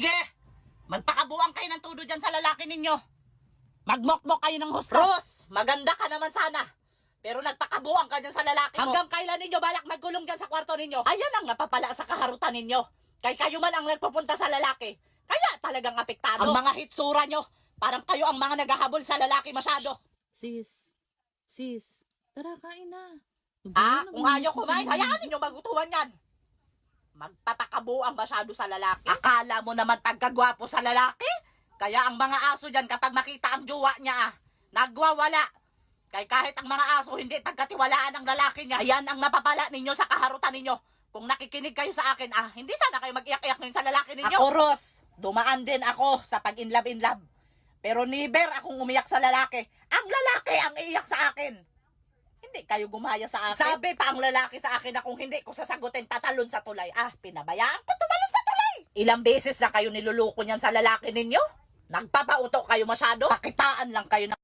Sige, magpakabuang kayo ng tudo dyan sa lalaki ninyo. Magmokmok kayo ng husto. Ros, maganda ka naman sana. Pero nagpakabuang ka dyan sa lalaki mo. Hanggang kailan ninyo balak magkulong dyan sa kwarto ninyo? Ayan ang napapala sa kaharutan ninyo. Kay kayo man ang nagpupunta sa lalaki. Kaya talagang apektado. Ang mga hitsura nyo, parang kayo ang mga naghahabol sa lalaki masyado. Sis, tara kain na. Kung ayaw kumain, hayaan ninyo magutuhan yan. Magpapakabuang masyado sa lalaki. Akala mo naman pagkagwapo sa lalaki? Kaya ang mga aso dyan kapag makita ang jowa niya, nagwawala. Kaya kahit ang mga aso hindi pagkatiwalaan ng lalaki niya, ayan ang napapala ninyo sa kaharutan ninyo. Kung nakikinig kayo sa akin, hindi sana kayo mag-iyak-iyak ngayon sa lalaki ninyo. Ako, Ros, dumaan din ako sa pag-inlove. Pero never akong umiyak sa lalaki. Ang lalaki ang iiyak sa akin. Hindi kayo gumaya sa akin. Sabi pa ang lalaki sa akin na kung hindi ko sasagutin, tatalon sa tulay. Pinabayaan ko tumalon sa tulay. Ilang beses na kayo niluluko niyan sa lalaki ninyo? Nagpapauto kayo masyado? Pakitaan lang kayo ng